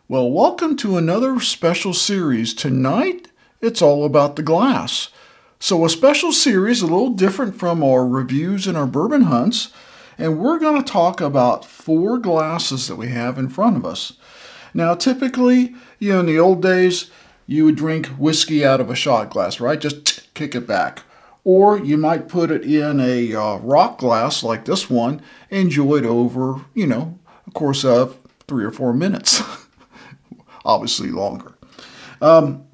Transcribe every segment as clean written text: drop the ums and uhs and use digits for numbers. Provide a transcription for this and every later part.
Well, welcome to another special series. Tonight, it's all about the glass. So a special series, a little different from our reviews and our bourbon hunts, and we're going to talk about 4 glasses that we have in front of us. Now, typically, in the old days, you would drink whiskey out of a shot glass, right? Just kick it back. Or you might put it in a rock glass like this one, enjoy it over, a course of 3 or 4 minutes. Obviously longer. And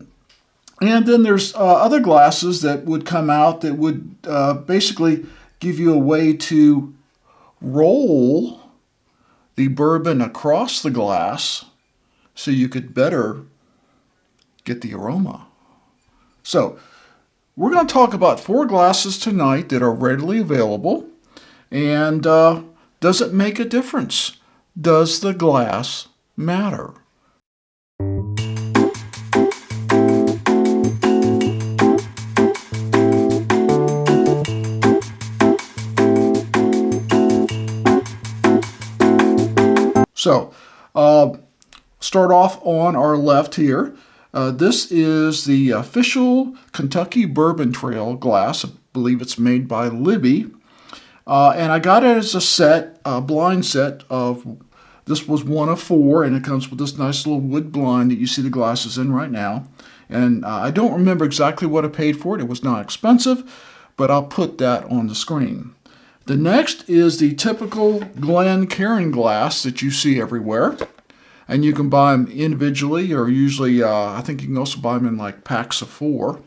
then there's other glasses that would come out that would basically give you a way to roll the bourbon across the glass so you could better get the aroma. So we're going to talk about 4 glasses tonight that are readily available. And does it make a difference? Does the glass matter? So, start off on our left here. This is the official Kentucky Bourbon Trail glass. I believe it's made by Libby. And I got it as a set, a blind set of, this was one of 4, and it comes with this nice little wood blind that you see the glasses in right now. And I don't remember exactly what I paid for it. It was not expensive, but I'll put that on the screen. The next is the typical Glencairn glass that you see everywhere. And you can buy them individually, or usually I think you can also buy them in like packs of 4.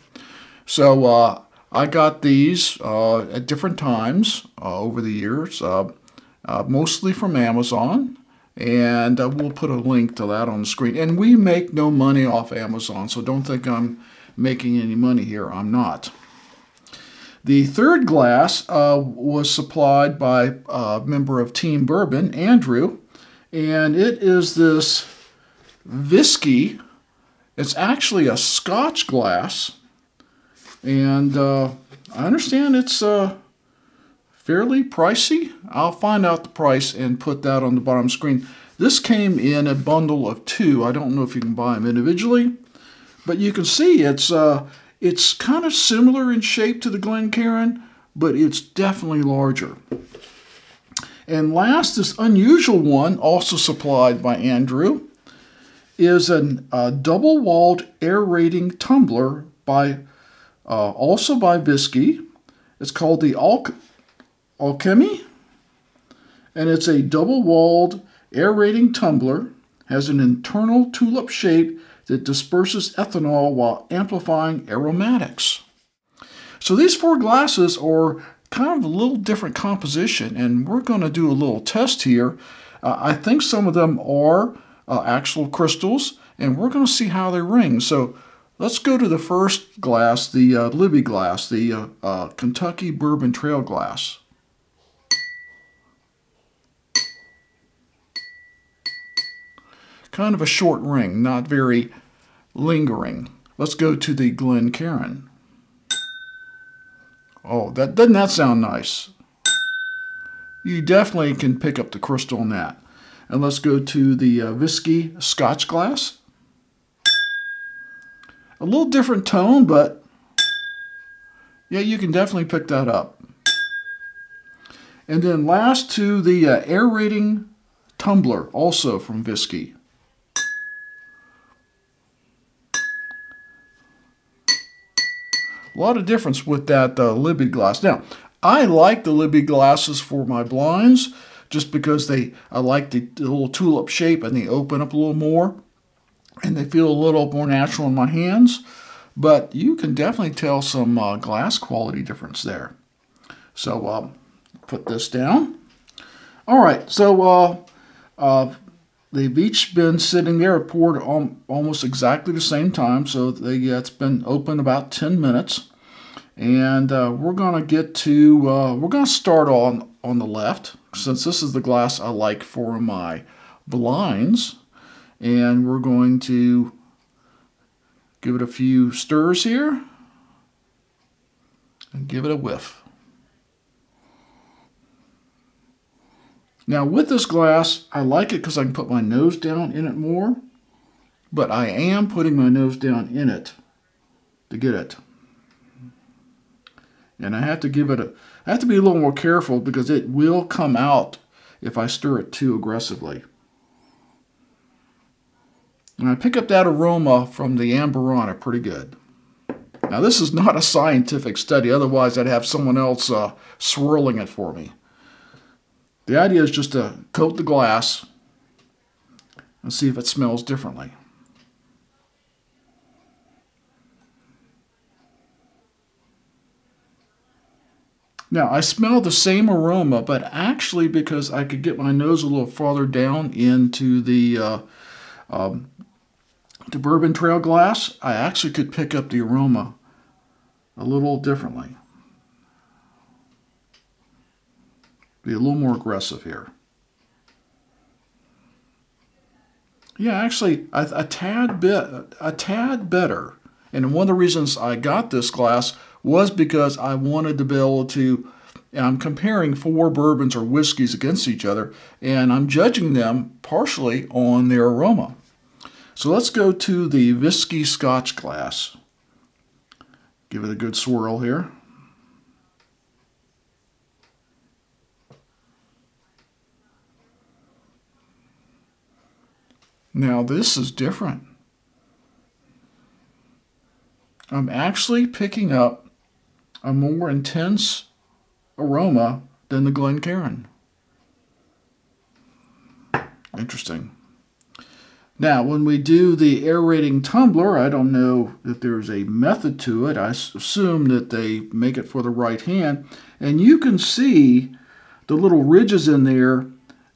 So I got these at different times over the years, mostly from Amazon. And we'll put a link to that on the screen. And we make no money off Amazon, so don't think I'm making any money here. I'm not. The third glass was supplied by a member of Team Bourbon, Andrew, and it is this whiskey. It's actually a Scotch glass, and I understand it's fairly pricey. I'll find out the price and put that on the bottom screen. This came in a bundle of 2. I don't know if you can buy them individually, but you can see it's kind of similar in shape to the Glencairn, but it's definitely larger. And last, this unusual one, also supplied by Andrew, is a double-walled aerating tumbler also by Whiskey. It's called the Alchemy, and it's a double-walled aerating tumbler, has an internal tulip shape that disperses ethanol while amplifying aromatics. So these 4 glasses are kind of a little different composition, and we're going to do a little test here. I think some of them are actual crystals, and we're going to see how they ring. So let's go to the first glass, the Libby glass, the Kentucky Bourbon Trail glass. Kind of a short ring, not very lingering. Let's go to the Glencairn. Oh, doesn't that sound nice? You definitely can pick up the crystal in that. And let's go to the Whiskey Scotch glass. A little different tone, but yeah, you can definitely pick that up. And then last to the aerating tumbler, also from Whiskey. A lot of difference with that Libby glass. Now, I like the Libby glasses for my blinds just because I like the little tulip shape, and they open up a little more and they feel a little more natural in my hands. But you can definitely tell some glass quality difference there. So put this down. All right, so they've each been sitting there, poured almost exactly the same time. So it's been open about 10 minutes. And we're going to get to, we're going to start on the left, since this is the glass I like for my blinds. And we're going to give it a few stirs here and give it a whiff. Now with this glass, I like it because I can put my nose down in it more. but I am putting my nose down in it to get it. And I have to give it I have to be a little more careful because it will come out if I stir it too aggressively. And I pick up that aroma from the Amberana pretty good. Now this is not a scientific study, otherwise I'd have someone else swirling it for me. The idea is just to coat the glass and see if it smells differently. Now, I smell the same aroma, but actually because I could get my nose a little farther down into the Bourbon Trail glass, I actually could pick up the aroma a little differently. Be a little more aggressive here. Yeah, actually, a tad better. And one of the reasons I got this glass was because I wanted to be able to, and I'm comparing 4 bourbons or whiskeys against each other, and I'm judging them partially on their aroma. So let's go to the whiskey scotch glass. Give it a good swirl here. Now this is different. I'm actually picking up a more intense aroma than the Glencairn. Interesting. Now, when we do the aerating tumbler, I don't know if there's a method to it. I assume that they make it for the right hand. And you can see the little ridges in there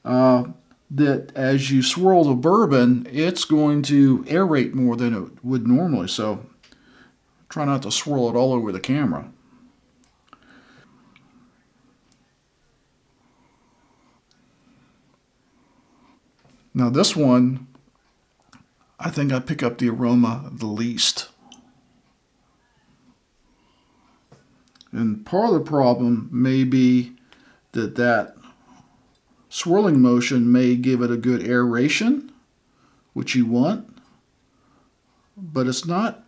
that as you swirl the bourbon, it's going to aerate more than it would normally. So try not to swirl it all over the camera. Now this one, I think I pick up the aroma the least. And part of the problem may be that swirling motion may give it a good aeration, which you want, but it's not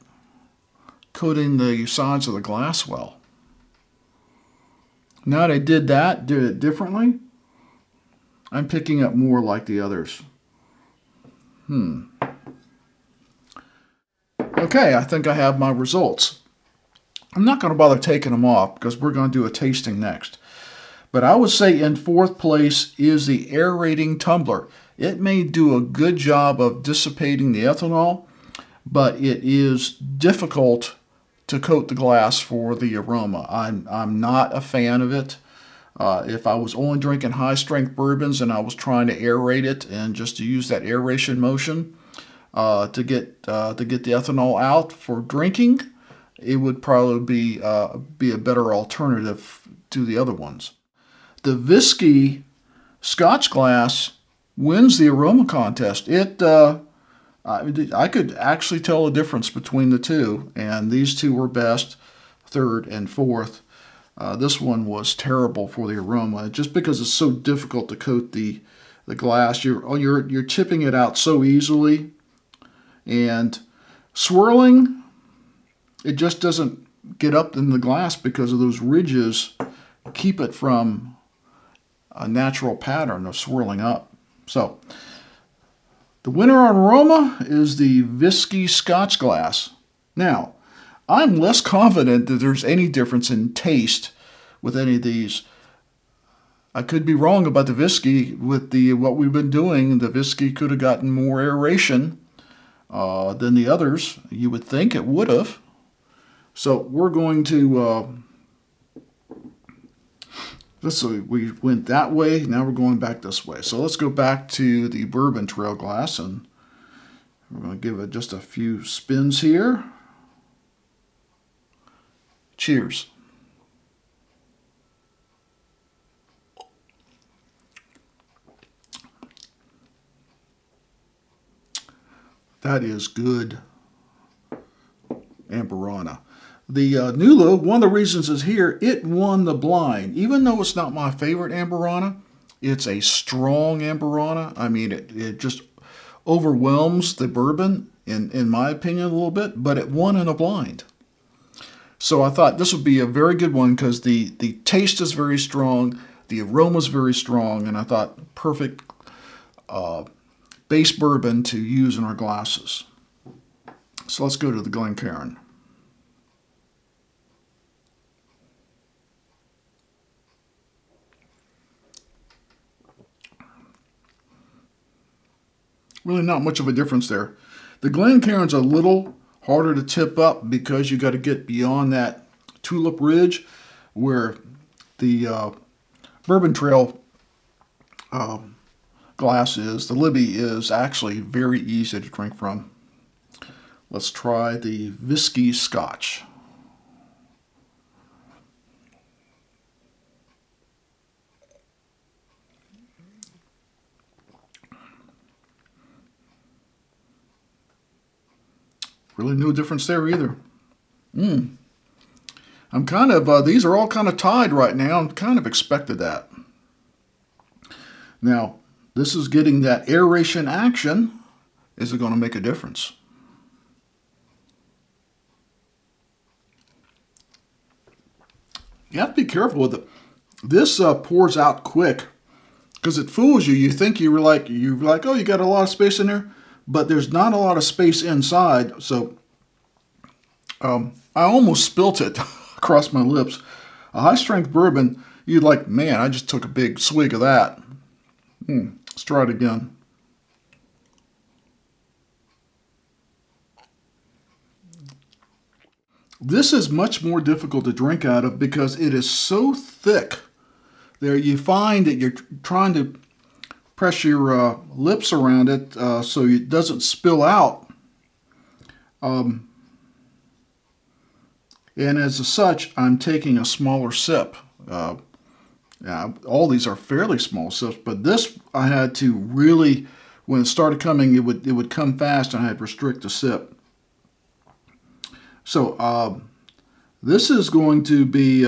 coating the sides of the glass well. Now that I did it differently, I'm picking up more like the others. Okay, I think I have my results. I'm not going to bother taking them off because we're going to do a tasting next. But I would say in 4th place is the aerating tumbler. It may do a good job of dissipating the ethanol, but it is difficult to coat the glass for the aroma. I'm not a fan of it. If I was only drinking high-strength bourbons and I was trying to aerate it and just to use that aeration motion to get the ethanol out for drinking, it would probably be a better alternative to the other ones. The whiskey Scotch glass wins the aroma contest. I could actually tell a difference between the two, and these two were best, 3rd and 4th. This one was terrible for the aroma, just because it's so difficult to coat the glass. You're chipping it out so easily, and swirling, it just doesn't get up in the glass because of those ridges keep it from a natural pattern of swirling up. So the winner on aroma is the whiskey Scotch glass. Now, I'm less confident that there's any difference in taste with any of these. I could be wrong about the whiskey. With what we've been doing, the whiskey could have gotten more aeration than the others. You would think it would have. So we're going to, we went that way, now we're going back this way. So let's go back to the Bourbon Trail glass, and we're going to give it just a few spins here. Cheers. That is good Amberana. The Nulu, one of the reasons is here, it won the blind. Even though it's not my favorite Amberana, it's a strong Amberana. I mean, it just overwhelms the bourbon. in my opinion, a little bit, but it won in a blind. So I thought this would be a very good one because the taste is very strong, the aroma is very strong, and I thought perfect base bourbon to use in our glasses. So let's go to the Glencairn. Really not much of a difference there. The Glencairn's a little harder to tip up because you got to get beyond that tulip ridge, where the Bourbon Trail glass is. The Libby is actually very easy to drink from. Let's try the Whiskey Scotch. Really no difference there either. I'm kind of, these are all kind of tied right now. I'm kind of expected that. Now, this is getting that aeration action. Is it going to make a difference? You have to be careful with it. This pours out quick because it fools you. You think you're like, oh, you got a lot of space in there, but there's not a lot of space inside. So I almost spilt it across my lips. A high-strength bourbon, you'd like, man, I just took a big swig of that. Let's try it again. This is much more difficult to drink out of because it is so thick. There you find that you're trying to press your lips around it so it doesn't spill out. And as such, I'm taking a smaller sip. All these are fairly small sips, but this I had to really, when it started coming, it would come fast, and I had to restrict the sip. So this is going to be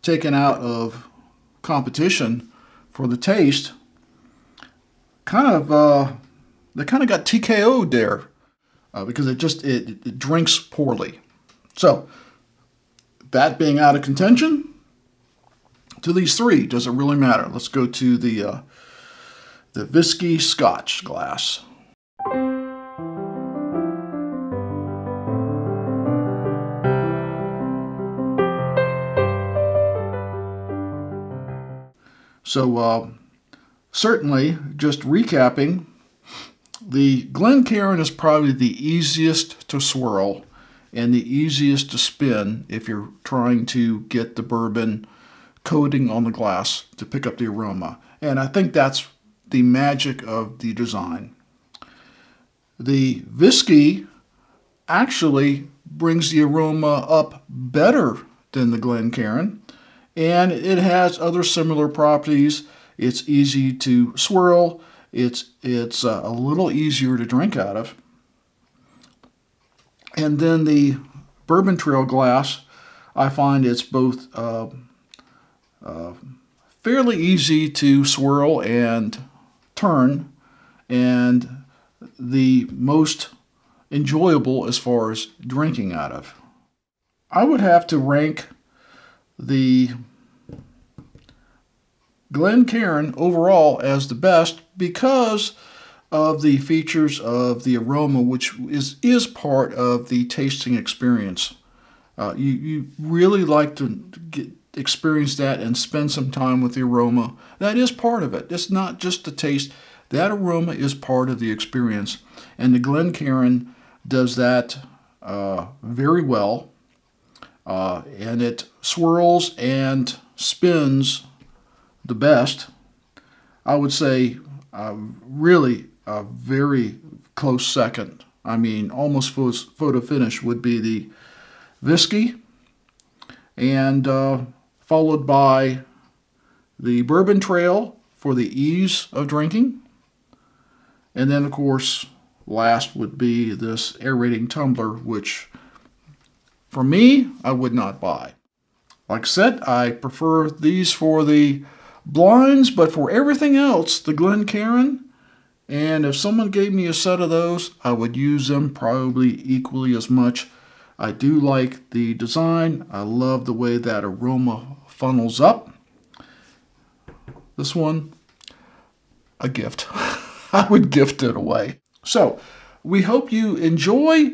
taken out of competition for the taste. They kind of got TKO'd there because it drinks poorly. So, that being out of contention, to these three, does it really matter? Let's go to the Whiskey Scotch glass. So, certainly, just recapping, the Glencairn is probably the easiest to swirl and the easiest to spin if you're trying to get the bourbon coating on the glass to pick up the aroma. And I think that's the magic of the design. The whiskey actually brings the aroma up better than the Glencairn, and it has other similar properties. It's easy to swirl. It's a little easier to drink out of. And then the Bourbon Trail glass, I find it's both fairly easy to swirl and turn, and the most enjoyable as far as drinking out of. I would have to rank the Glencairn overall as the best because of the features of the aroma, which is part of the tasting experience. You really like to experience that and spend some time with the aroma. That is part of it. It's not just the taste. That aroma is part of the experience. And the Glencairn does that very well. And it swirls and spins the best. I would say really a very close second. I mean, almost photo finish would be the whiskey, and followed by the Bourbon Trail for the ease of drinking. And then, of course, last would be this aerating tumbler, which for me, I would not buy. Like I said, I prefer these for the blinds, but for everything else, the Glencairn And if someone gave me a set of those, I would use them probably equally as much. I do like the design. I love the way that Aroma funnels up. This one, a gift. I would gift it away. So, we hope you enjoy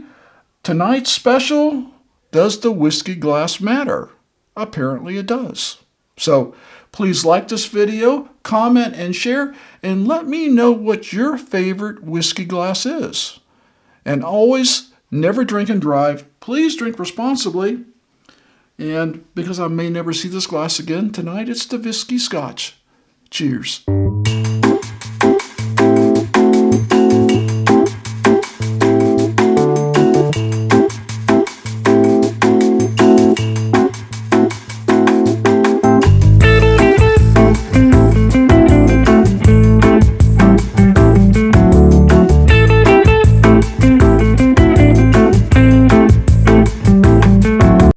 tonight's special, Does the Whiskey Glass Matter? Apparently it does. So, please like this video, comment and share, and let me know what your favorite whiskey glass is. And always, never drink and drive. Please drink responsibly. And because I may never see this glass again, tonight it's the whiskey scotch. Cheers.